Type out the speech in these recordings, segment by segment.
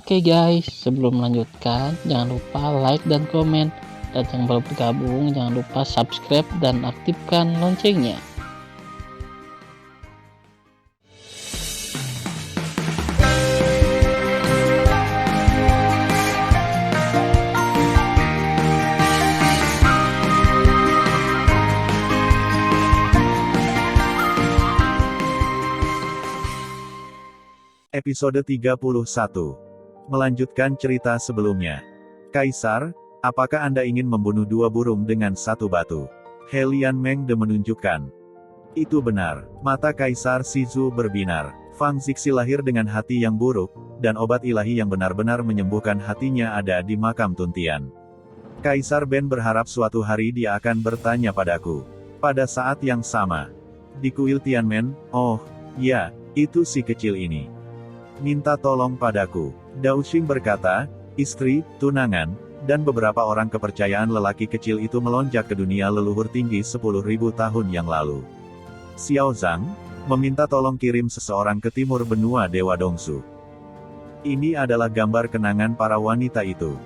Oke guys, sebelum melanjutkan, jangan lupa like dan komen. Dan yang baru bergabung, jangan lupa subscribe dan aktifkan loncengnya. Episode 31. Melanjutkan cerita sebelumnya. Kaisar, apakah Anda ingin membunuh dua burung dengan satu batu? He Lian Mengde menunjukkan. Itu benar, mata Kaisar Shizu berbinar. Fang Zixi lahir dengan hati yang buruk, dan obat ilahi yang benar-benar menyembuhkan hatinya ada di makam Tuntian. Kaisar Ben berharap suatu hari dia akan bertanya padaku. Pada saat yang sama. Di kuil Tianmen, oh, ya, itu si kecil ini. Minta tolong padaku. Dao Xing berkata, istri, tunangan, dan beberapa orang kepercayaan lelaki kecil itu melonjak ke dunia leluhur tinggi 10.000 tahun yang lalu. Xiao Zhang meminta tolong kirim seseorang ke timur benua Dewa Dongsu. Ini adalah gambar kenangan para wanita itu.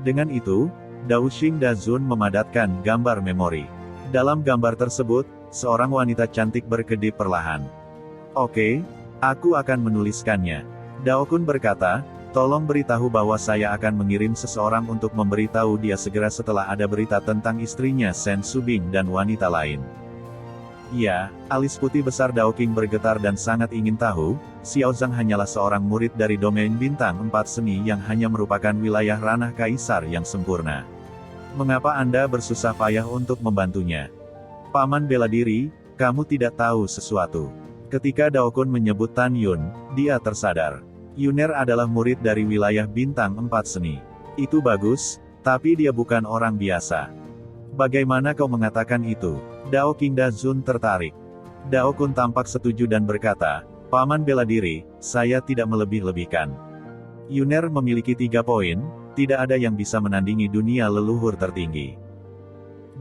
Dengan itu, Dao Xing Dazun memadatkan gambar memori. Dalam gambar tersebut, seorang wanita cantik berkedip perlahan. Oke. Aku akan menuliskannya. Dao Kun berkata, tolong beritahu bahwa saya akan mengirim seseorang untuk memberitahu dia segera setelah ada berita tentang istrinya Shen Subing dan wanita lain. Ya, alis putih besar Dao King bergetar dan sangat ingin tahu, Xiao Zhang hanyalah seorang murid dari domain bintang 4 seni yang hanya merupakan wilayah ranah kaisar yang sempurna. Mengapa Anda bersusah payah untuk membantunya? Paman bela diri, kamu tidak tahu sesuatu. Ketika Dao Kun menyebut Tan Yun, dia tersadar. Yuner adalah murid dari wilayah bintang 4 seni. Itu bagus, tapi dia bukan orang biasa. Bagaimana kau mengatakan itu? Dao King Dazun tertarik. Dao Kun tampak setuju dan berkata, Paman bela diri, saya tidak melebih-lebihkan. Yuner memiliki 3 poin, tidak ada yang bisa menandingi dunia leluhur tertinggi.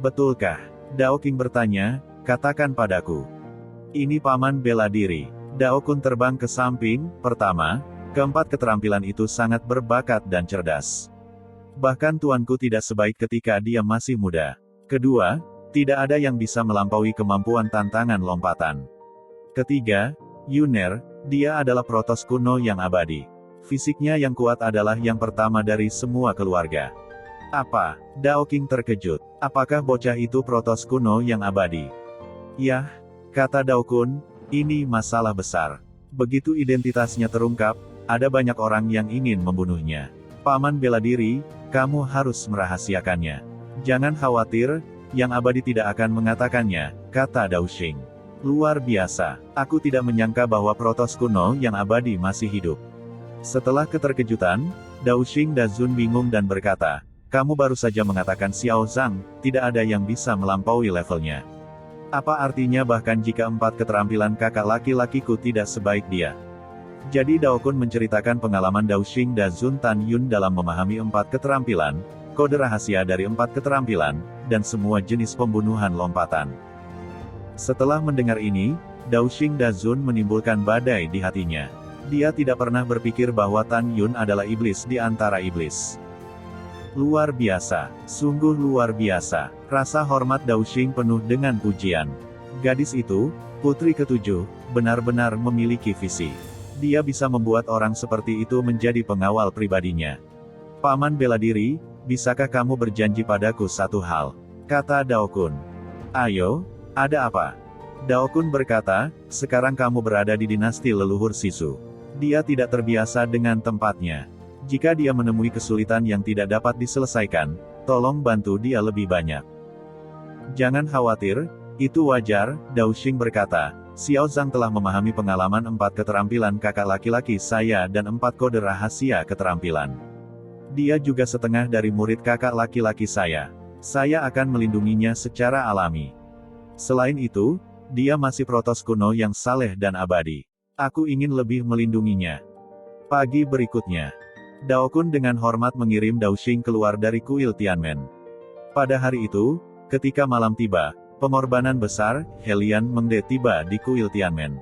Betulkah? Dao King bertanya, katakan padaku. Ini paman bela diri. Dao Kun terbang ke samping. Pertama, keempat keterampilan itu sangat berbakat dan cerdas. Bahkan tuanku tidak sebaik ketika dia masih muda. Kedua, tidak ada yang bisa melampaui kemampuan tantangan lompatan. Ketiga, Yuner, dia adalah protos kuno yang abadi. Fisiknya yang kuat adalah yang pertama dari semua keluarga. Apa? Dao King terkejut. Apakah bocah itu protos kuno yang abadi? Yah. Kata Dao Kun, ini masalah besar. Begitu identitasnya terungkap, ada banyak orang yang ingin membunuhnya. Paman bela diri, kamu harus merahasiakannya. Jangan khawatir, yang abadi tidak akan mengatakannya, kata Dao Xing. Luar biasa, aku tidak menyangka bahwa protos kuno yang abadi masih hidup. Setelah keterkejutan, Dao Xing Dazun bingung dan berkata, kamu baru saja mengatakan Xiao Zhang, tidak ada yang bisa melampaui levelnya. Apa artinya bahkan jika 4 keterampilan kakak laki-lakiku tidak sebaik dia? Jadi Dao Kun menceritakan pengalaman Dao Xing Dazun Tan Yun dalam memahami 4 keterampilan, kode rahasia dari 4 keterampilan, dan semua jenis pembunuhan lompatan. Setelah mendengar ini, Dao Xing Dazun menimbulkan badai di hatinya. Dia tidak pernah berpikir bahwa Tan Yun adalah iblis di antara iblis. Luar biasa, sungguh luar biasa. Rasa hormat Dao Xing penuh dengan pujian. Gadis itu, putri ketujuh, benar-benar memiliki visi. Dia bisa membuat orang seperti itu menjadi pengawal pribadinya. Paman bela diri, bisakah kamu berjanji padaku satu hal? Kata Dao Kun. Ayo, ada apa? Dao Kun berkata, sekarang kamu berada di dinasti leluhur Sisu. Dia tidak terbiasa dengan tempatnya. Jika dia menemui kesulitan yang tidak dapat diselesaikan, tolong bantu dia lebih banyak. Jangan khawatir, itu wajar, Dao Xing berkata, Xiao Zhang telah memahami pengalaman 4 keterampilan kakak laki-laki saya dan 4 kode rahasia keterampilan. Dia juga setengah dari murid kakak laki-laki saya. Saya akan melindunginya secara alami. Selain itu, dia masih protos kuno yang saleh dan abadi. Aku ingin lebih melindunginya. Pagi berikutnya, Dao Kun dengan hormat mengirim Dao Xing keluar dari kuil Tianmen. Pada hari itu, ketika malam tiba, pengorbanan besar, He Lian Mengde tiba di kuil Tianmen.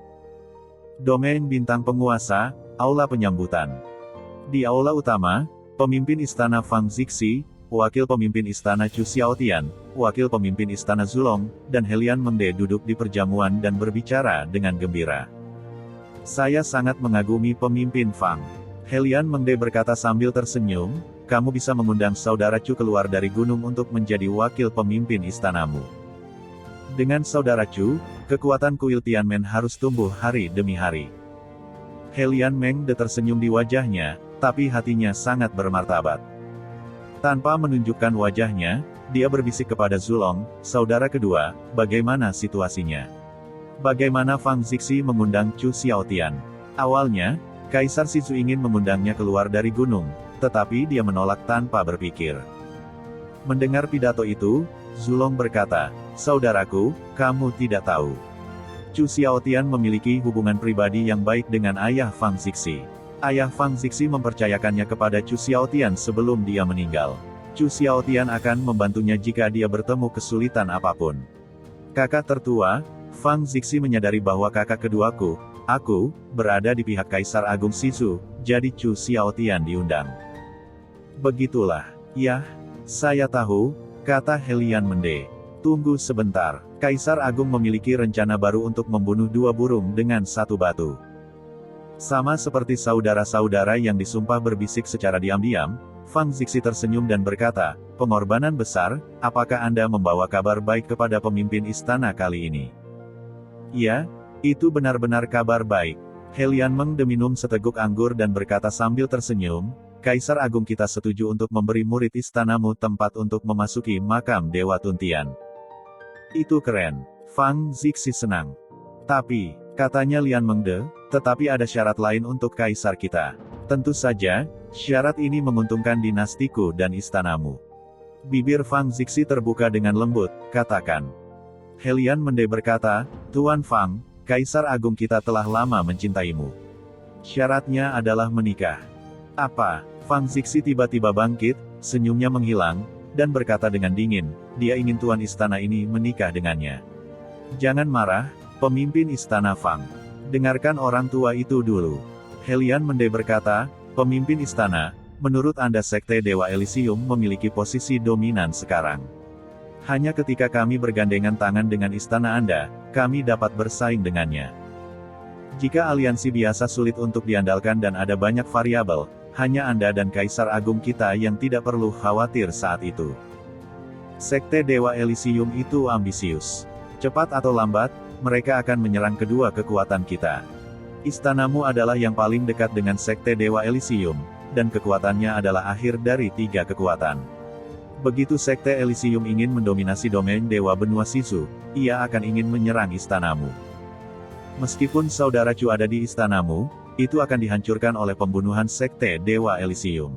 Domain bintang penguasa, aula penyambutan. Di aula utama, pemimpin istana Fang Zixi, wakil pemimpin istana Chu Xiaotian, wakil pemimpin istana Zulong, dan Helian Mengde duduk di perjamuan dan berbicara dengan gembira. Saya sangat mengagumi pemimpin Fang. Helian Mengde berkata sambil tersenyum, kamu bisa mengundang saudara Chu keluar dari gunung untuk menjadi wakil pemimpin istanamu. Dengan saudara Chu, kekuatan kuil Tianmen harus tumbuh hari demi hari. Helian Mengde tersenyum di wajahnya, tapi hatinya sangat bermartabat. Tanpa menunjukkan wajahnya, dia berbisik kepada Zulong, saudara kedua, bagaimana situasinya? Bagaimana Fang Zixi mengundang Chu Xiaotian? Awalnya, Kaisar Sizu ingin mengundangnya keluar dari gunung, tetapi dia menolak tanpa berpikir. Mendengar pidato itu, Zulong berkata, saudaraku, kamu tidak tahu. Chu Xiaotian memiliki hubungan pribadi yang baik dengan ayah Fang Zixi. Ayah Fang Zixi mempercayakannya kepada Chu Xiaotian sebelum dia meninggal. Chu Xiaotian akan membantunya jika dia bertemu kesulitan apapun. Kakak tertua, Fang Zixi menyadari bahwa kakak keduaku, aku, berada di pihak Kaisar Agung Sizu, jadi Chu Xiaotian diundang. Begitulah. Ya, saya tahu, kata Helian Mengde. Tunggu sebentar, Kaisar Agung memiliki rencana baru untuk membunuh 2 burung dengan 1 batu. Sama seperti saudara-saudara yang disumpah berbisik secara diam-diam, Fang Zixi tersenyum dan berkata, pengorbanan besar, apakah Anda membawa kabar baik kepada pemimpin istana kali ini? Ya, itu benar-benar kabar baik. Helian Mengde minum seteguk anggur dan berkata sambil tersenyum, Kaisar Agung kita setuju untuk memberi murid istanamu tempat untuk memasuki makam Dewa Tuntian. Itu keren. Fang Zixi senang. Tapi, katanya Lian Mengde, tetapi ada syarat lain untuk kaisar kita. Tentu saja, syarat ini menguntungkan dinastiku dan istanamu. Bibir Fang Zixi terbuka dengan lembut, katakan. Helian Mengde berkata, Tuan Fang, Kaisar Agung kita telah lama mencintaimu. Syaratnya adalah menikah. Apa? Fang Zixi tiba-tiba bangkit, senyumnya menghilang, dan berkata dengan dingin, dia ingin tuan istana ini menikah dengannya. Jangan marah, pemimpin istana Fang. Dengarkan orang tua itu dulu. Helian Mengde berkata, pemimpin istana, menurut Anda Sekte Dewa Elysium memiliki posisi dominan sekarang. Hanya ketika kami bergandengan tangan dengan istana Anda, kami dapat bersaing dengannya. Jika aliansi biasa sulit untuk diandalkan dan ada banyak variabel, hanya Anda dan Kaisar Agung kita yang tidak perlu khawatir saat itu. Sekte Dewa Elysium itu ambisius. Cepat atau lambat, mereka akan menyerang kedua kekuatan kita. Istanamu adalah yang paling dekat dengan Sekte Dewa Elysium, dan kekuatannya adalah akhir dari 3 kekuatan. Begitu Sekte Elysium ingin mendominasi domain Dewa Benua Sizu, ia akan ingin menyerang istanamu. Meskipun saudara Chu ada di istanamu, itu akan dihancurkan oleh pembunuhan Sekte Dewa Elysium.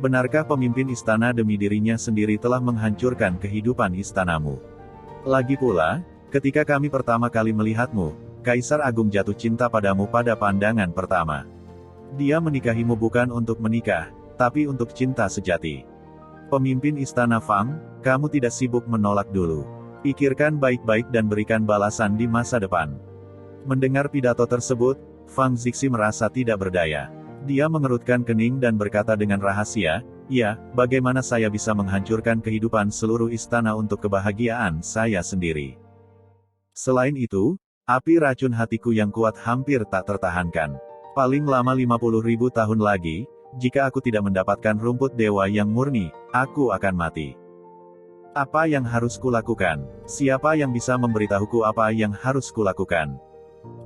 Benarkah pemimpin istana demi dirinya sendiri telah menghancurkan kehidupan istanamu? Lagi pula, ketika kami pertama kali melihatmu, Kaisar Agung jatuh cinta padamu pada pandangan pertama. Dia menikahimu bukan untuk menikah, tapi untuk cinta sejati. Pemimpin istana Fang, kamu tidak sibuk menolak dulu. Pikirkan baik-baik dan berikan balasan di masa depan. Mendengar pidato tersebut, Fang Zixi merasa tidak berdaya. Dia mengerutkan kening dan berkata dengan rahasia, ya, bagaimana saya bisa menghancurkan kehidupan seluruh istana untuk kebahagiaan saya sendiri. Selain itu, api racun hatiku yang kuat hampir tak tertahankan. Paling lama 50.000 tahun lagi, jika aku tidak mendapatkan rumput dewa yang murni, aku akan mati. Apa yang harus kulakukan? Siapa yang bisa memberitahuku apa yang harus kulakukan?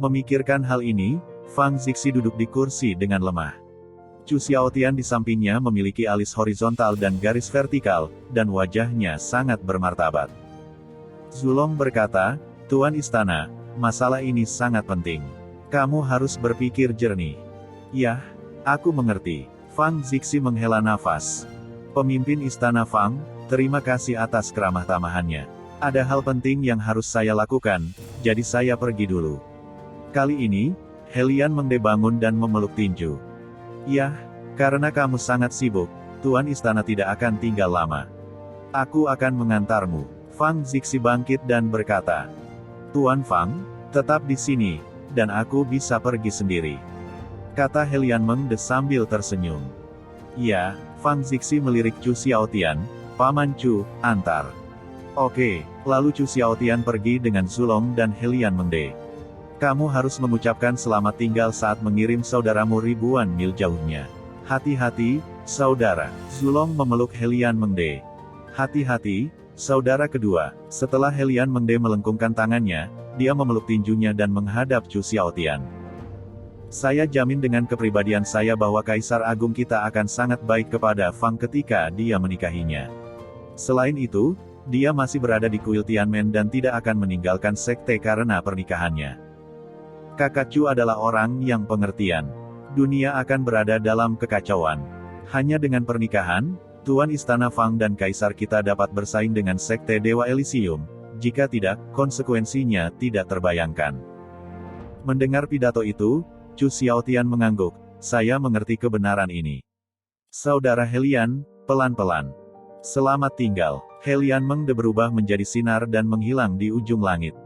Memikirkan hal ini, Fang Zixi duduk di kursi dengan lemah. Chu Xiaotian di sampingnya memiliki alis horizontal dan garis vertikal, dan wajahnya sangat bermartabat. Zulong berkata, Tuan Istana, masalah ini sangat penting. Kamu harus berpikir jernih. Yah, aku mengerti. Fang Zixi menghela nafas. Pemimpin Istana Fang, terima kasih atas keramah tamahannya. Ada hal penting yang harus saya lakukan, jadi saya pergi dulu. Kali ini, Helian Mengde bangun dan memeluk tinju. Yah, karena kamu sangat sibuk, Tuan Istana tidak akan tinggal lama. Aku akan mengantarmu. Fang Zixi bangkit dan berkata, Tuan Fang, tetap di sini, dan aku bisa pergi sendiri. kata Helian Meng De sambil tersenyum. Ya, Fang Zixi melirik Chu Xiaotian, Paman Chu, antar. Oke, lalu Chu Xiaotian pergi dengan Zulong dan Helian Meng De. Kamu harus mengucapkan selamat tinggal saat mengirim saudaramu ribuan mil jauhnya. Hati-hati, saudara. Zulong memeluk Helian Meng De. Hati-hati, saudara kedua. Setelah Helian Meng De melengkungkan tangannya, dia memeluk tinjunya dan menghadap Chu Xiaotian. Saya jamin dengan kepribadian saya bahwa Kaisar Agung kita akan sangat baik kepada Fang ketika dia menikahinya. Selain itu, dia masih berada di kuil Tianmen dan tidak akan meninggalkan sekte karena pernikahannya. Kakak Chu adalah orang yang pengertian. Dunia akan berada dalam kekacauan. Hanya dengan pernikahan, Tuan Istana Fang dan Kaisar kita dapat bersaing dengan sekte Dewa Elysium. Jika tidak, konsekuensinya tidak terbayangkan. Mendengar pidato itu, Chu Xiaotian mengangguk. Saya mengerti kebenaran ini. Saudara Helian, pelan-pelan. Selamat tinggal. Helian Meng De berubah menjadi sinar dan menghilang di ujung langit.